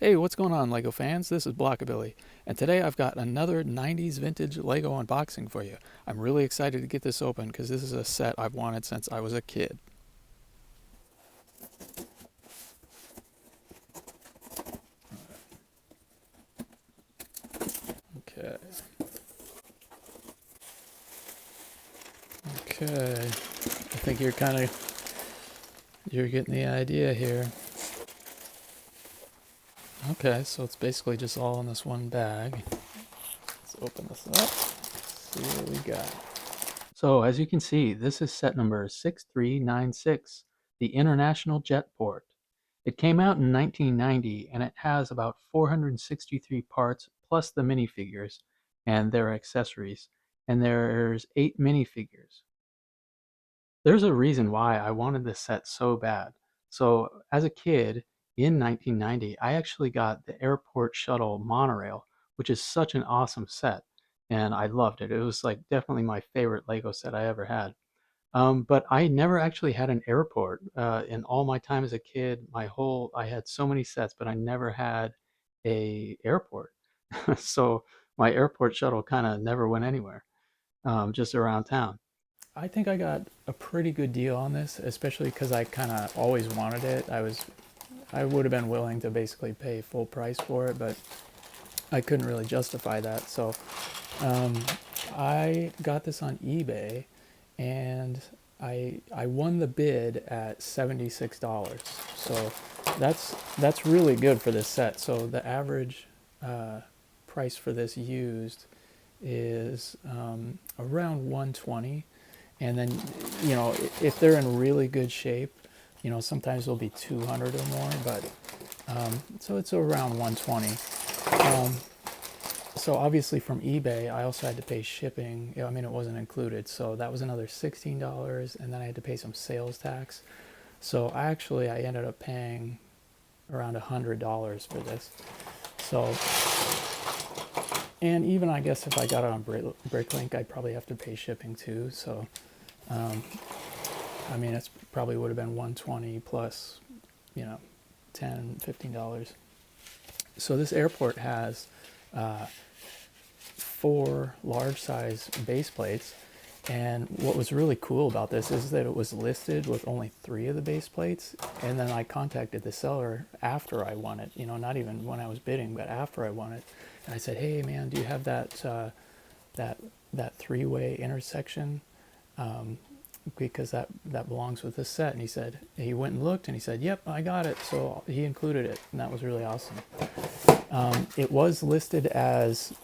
Hey, what's going on, LEGO fans? This is Blockabilly, and today I've got another 90s vintage LEGO unboxing for you. I'm really excited to get this open because this is a set I've wanted since I was a kid. Okay. Okay. I think you're getting the idea here. Okay, so it's basically just all in this one bag. Let's open this up. See what we got. So as you can see, this is set number 6396, the International Jetport. It came out in 1990 and it has about 463 parts plus the minifigures and their accessories. And there's 8 minifigures. There's a reason why I wanted this set so bad. So as a kid in 1990, I actually got the airport shuttle monorail, which is such an awesome set. And I loved it. It was like definitely my favorite Lego set I ever had. But I never actually had an airport. In all my time as a kid, I had so many sets, but I never had a airport. So my airport shuttle kind of never went anywhere, just around town. I think I got a pretty good deal on this, especially because I kind of always wanted it. I would have been willing to basically pay full price for it, but I couldn't really justify that. So um, I got this on eBay, and I won the bid at $76. So that's really good for this set. So the average price for this used is around 120, and then if they're in really good shape, sometimes they'll be 200 or more, but so it's around 120. Um, so obviously from eBay, I also had to pay shipping. I mean, it wasn't included, so that was another $16, and then I had to pay some sales tax. So I ended up paying around $100 for this. So, and even I guess if I got it on Bricklink, I'd probably have to pay shipping too. So, um, I mean, it's probably would have been 120 plus, you know, $10, $15. So this airport has uh, 4 large size base plates. And what was really cool about this is that it was listed with only 3 of the base plates. And then I contacted the seller after I won it, not even when I was bidding, but after I won it. And I said, hey man, do you have that that 3-way intersection? Because that belongs with this set. And he went and looked and he said, yep, I got it. So he included it, and that was really awesome. It was listed as,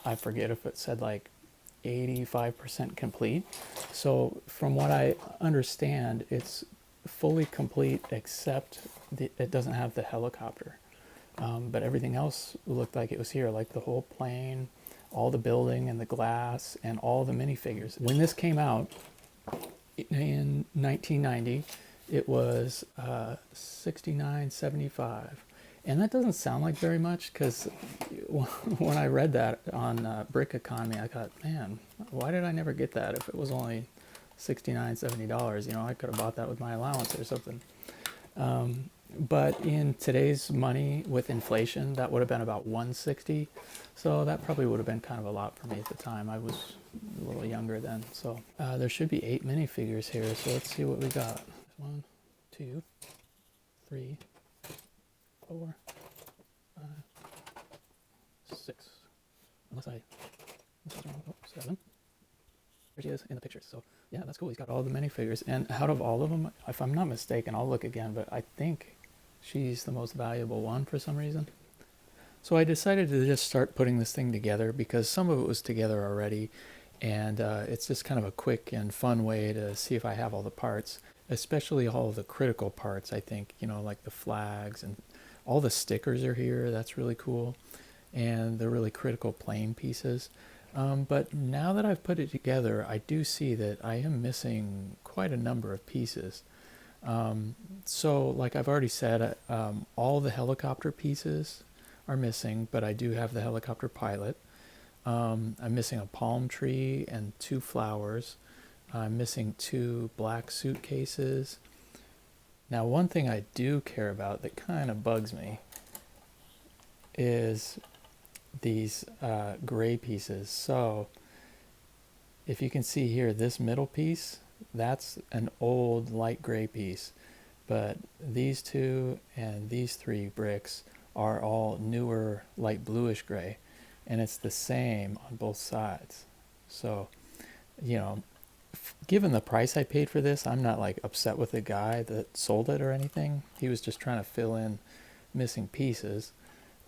I forget if it said like 85% complete. So from what I understand, it's fully complete except it doesn't have the helicopter. But everything else looked like it was here, like the whole plane, all the building and the glass and all the minifigures. When this came out in 1990, it was $69.75. And that doesn't sound like very much, because when I read that on Brick Economy, I thought, man, why did I never get that if it was only $69, $70? I could have bought that with my allowance or something. But in today's money with inflation, that would have been about 160. So that probably would have been kind of a lot for me at the time. I was a little younger then. So there should be 8 minifigures here. So let's see what we got. 1, 2, 3, 4, 5, 6. Unless I, oh, 7. There she is in the pictures. So yeah, that's cool. He's got all the minifigures. And out of all of them, if I'm not mistaken, I'll look again, but I think she's the most valuable one for some reason. So I decided to just start putting this thing together because some of it was together already. And it's just kind of a quick and fun way to see if I have all the parts, especially all of the critical parts, I think, like the flags and all the stickers are here. That's really cool. And the really critical plane pieces. But now that I've put it together, I do see that I am missing quite a number of pieces. So like I've already said, all the helicopter pieces are missing, but I do have the helicopter pilot. I'm missing a palm tree and 2 flowers. I'm missing 2 black suitcases. Now, one thing I do care about that kind of bugs me is these gray pieces. So if you can see here, this middle piece, that's an old light gray piece. But these two and these three bricks are all newer light bluish gray. And it's the same on both sides. So, you know, given the price I paid for this, I'm not like upset with the guy that sold it or anything. He was just trying to fill in missing pieces.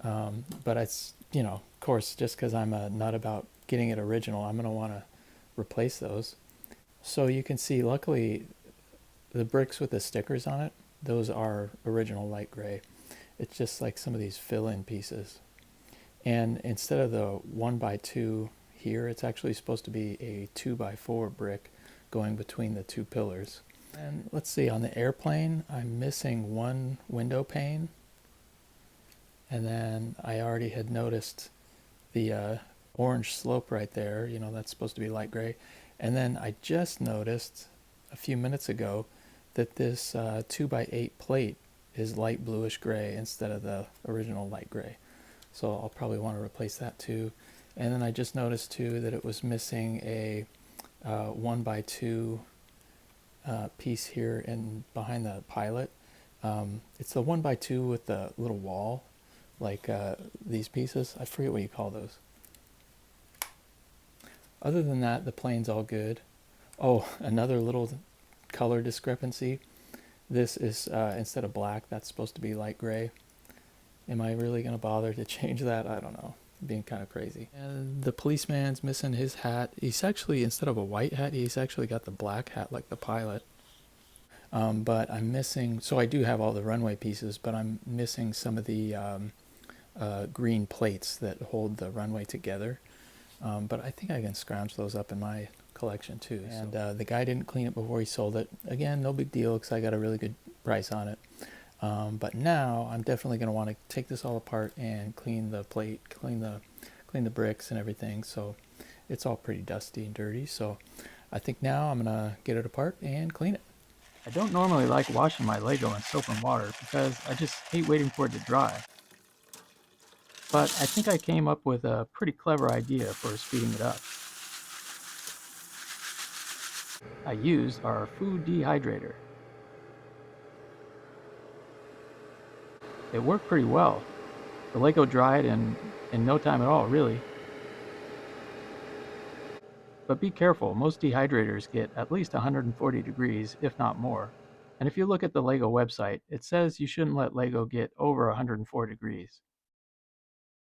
But it's, you know, of course, just because I'm a nut about getting it original, I'm going to want to replace those. So you can see, luckily, the bricks with the stickers on it, those are original light gray. It's just like some of these fill-in pieces. And instead of the 1x2 here, it's actually supposed to be a 2x4 brick going between the two pillars. And let's see, on the airplane, I'm missing one window pane. And then I already had noticed the orange slope right there, you know, that's supposed to be light gray. And then I just noticed a few minutes ago that this 2x8 plate is light bluish gray instead of the original light gray. So I'll probably want to replace that too. And then I just noticed too that it was missing a 1x2 piece here in behind the pilot. It's the 1x2 with the little wall, like these pieces. I forget what you call those. Other than that, the plane's all good. Oh, another little color discrepancy. This is, instead of black, that's supposed to be light gray. Am I really going to bother to change that? I don't know. I'm being kind of crazy. And the policeman's missing his hat. He's actually, instead of a white hat, he's actually got the black hat like the pilot. But I'm missing, so I do have all the runway pieces, but I'm missing some of the green plates that hold the runway together. But I think I can scrounge those up in my collection too. And the guy didn't clean it before he sold it. Again, no big deal because I got a really good price on it. But now I'm definitely going to want to take this all apart and clean the plate, clean the bricks and everything. So it's all pretty dusty and dirty. So I think now I'm going to get it apart and clean it. I don't normally like washing my Lego in soap and water because I just hate waiting for it to dry. But I think I came up with a pretty clever idea for speeding it up. I used our food dehydrator. It worked pretty well. The Lego dried in no time at all, really. But be careful, most dehydrators get at least 140 degrees, if not more. And if you look at the Lego website, it says you shouldn't let Lego get over 104 degrees.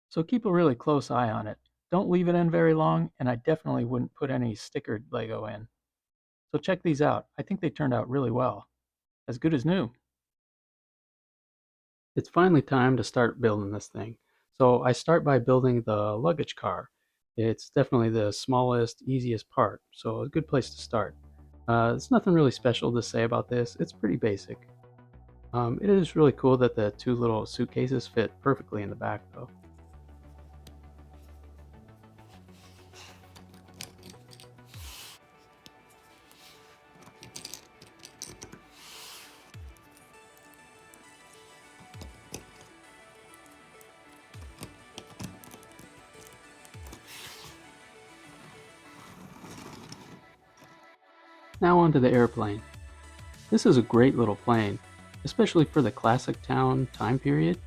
So keep a really close eye on it. Don't leave it in very long, and I definitely wouldn't put any stickered Lego in. So check these out. I think they turned out really well. As good as new. It's finally time to start building this thing. So I start by building the luggage car. It's definitely the smallest, easiest part, so a good place to start. There's nothing really special to say about this. It's pretty basic. It is really cool that the two little suitcases fit perfectly in the back though. Now onto the airplane. This is a great little plane, especially for the classic town time period.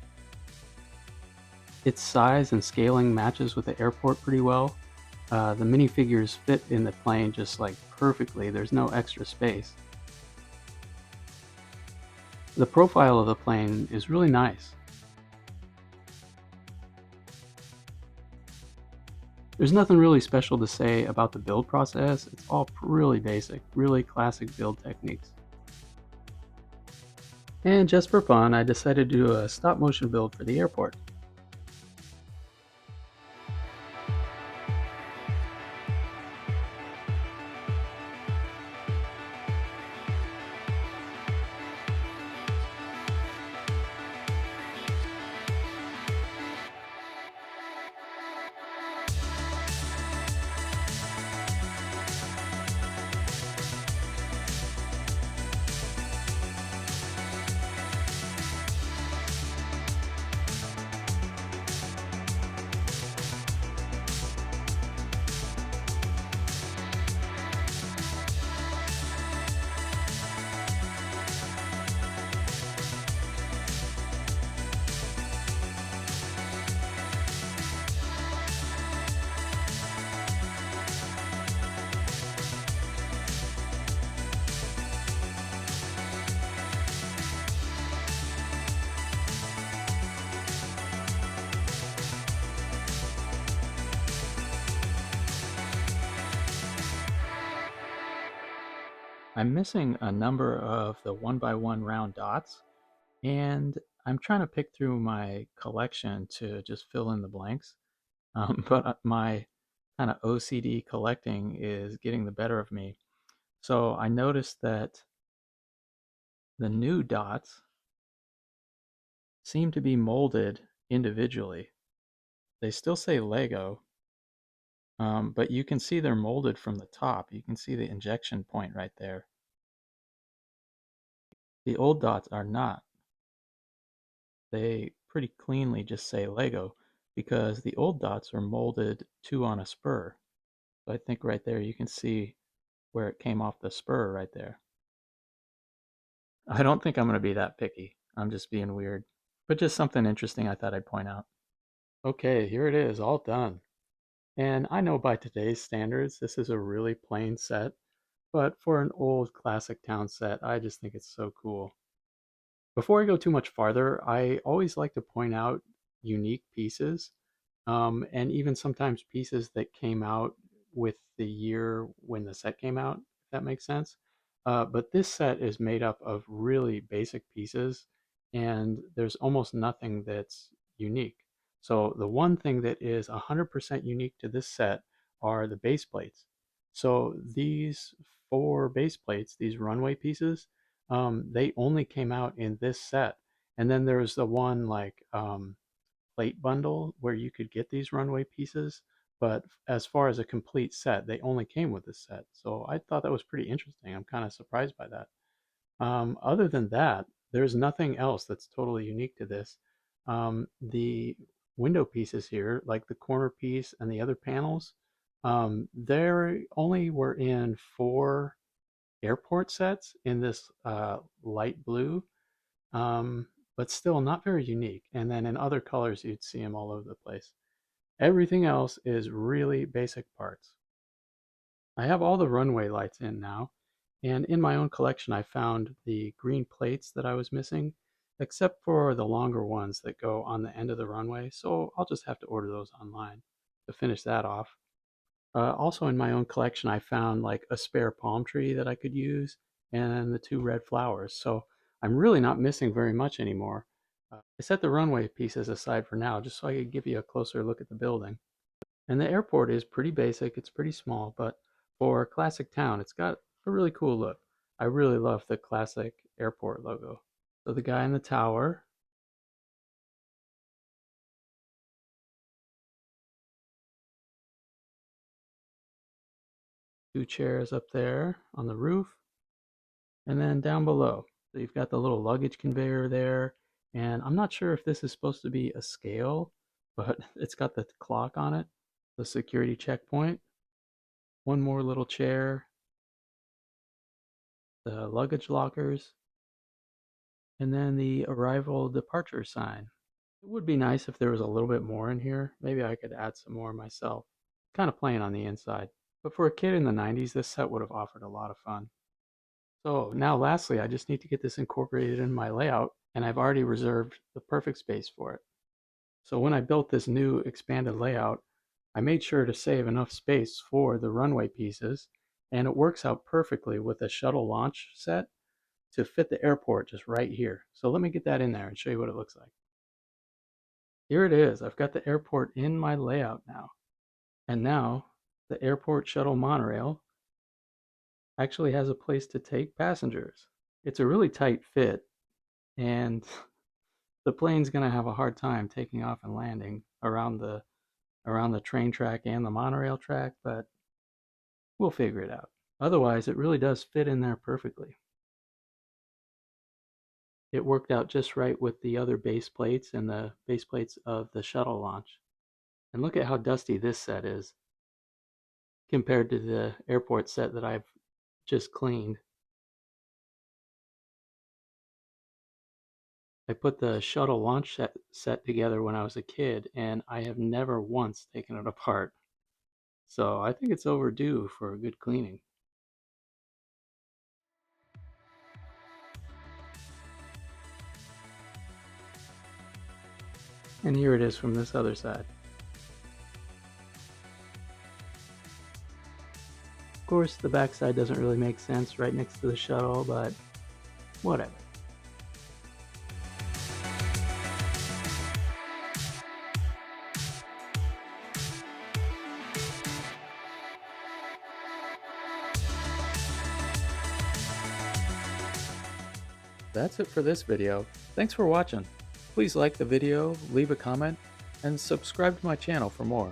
Its size and scaling matches with the airport pretty well. The minifigures fit in the plane just like perfectly. There's no extra space. The profile of the plane is really nice. There's nothing really special to say about the build process. It's all really basic, really classic build techniques. And just for fun, I decided to do a stop motion build for the airport. I'm missing a number of the 1x1 round dots, and I'm trying to pick through my collection to just fill in the blanks. But my kind of OCD collecting is getting the better of me. So I noticed that the new dots seem to be molded individually. They still say Lego, but you can see they're molded from the top. You can see the injection point right there. The old dots are not. They pretty cleanly just say Lego because the old dots are molded two on a spur. So I think right there you can see where it came off the spur right there. I don't think I'm going to be that picky. I'm just being weird. But just something interesting I thought I'd point out. Okay, here it is, all done. And I know by today's standards, this is a really plain set, but for an old classic town set, I just think it's so cool. Before I go too much farther, I always like to point out unique pieces, and even sometimes pieces that came out with the year when the set came out, if that makes sense. But this set is made up of really basic pieces, and there's almost nothing that's unique. So the one thing that is 100% unique to this set are the base plates. So these four base plates, these runway pieces, they only came out in this set. And then there's the one like plate bundle where you could get these runway pieces. But as far as a complete set, they only came with this set. So I thought that was pretty interesting. I'm kind of surprised by that. Other than that, there's nothing else that's totally unique to this. The window pieces here, like the corner piece and the other panels, they only were in four airport sets in this light blue, but still not very unique. And then in other colors, you'd see them all over the place. Everything else is really basic parts. I have all the runway lights in now, and in my own collection, I found the green plates that I was missing, except for the longer ones that go on the end of the runway. So I'll just have to order those online to finish that off. Also, in my own collection, I found like a spare palm tree that I could use and the two red flowers. So I'm really not missing very much anymore. I set the runway pieces aside for now just so I could give you a closer look at the building. And the airport is pretty basic, it's pretty small, but for a classic town, it's got a really cool look. I really love the classic airport logo. So the guy in the tower, two chairs up there on the roof, and then down below. So you've got the little luggage conveyor there, and I'm not sure if this is supposed to be a scale, but it's got the clock on it, the security checkpoint, one more little chair, the luggage lockers, and then the arrival departure sign. It would be nice if there was a little bit more in here. Maybe I could add some more myself. Kind of plain on the inside. But for a kid in the 90s, this set would have offered a lot of fun. So now lastly, I just need to get this incorporated in my layout, and I've already reserved the perfect space for it. So when I built this new expanded layout, I made sure to save enough space for the runway pieces, and it works out perfectly with a shuttle launch set to fit the airport just right here. So let me get that in there and show you what it looks like. Here it is. I've got the airport in my layout now. And now the airport shuttle monorail actually has a place to take passengers. It's a really tight fit, and the plane's going to have a hard time taking off and landing around the train track and the monorail track, but we'll figure it out. Otherwise, it really does fit in there perfectly. It worked out just right with the other base plates and the base plates of the shuttle launch. And look at how dusty this set is compared to the airport set that I've just cleaned. I put the shuttle launch set together when I was a kid, and I have never once taken it apart. So I think it's overdue for a good cleaning. And here it is from this other side. Of course, the backside doesn't really make sense right next to the shuttle, but whatever. That's it for this video. Thanks for watching. Please like the video, leave a comment, and subscribe to my channel for more.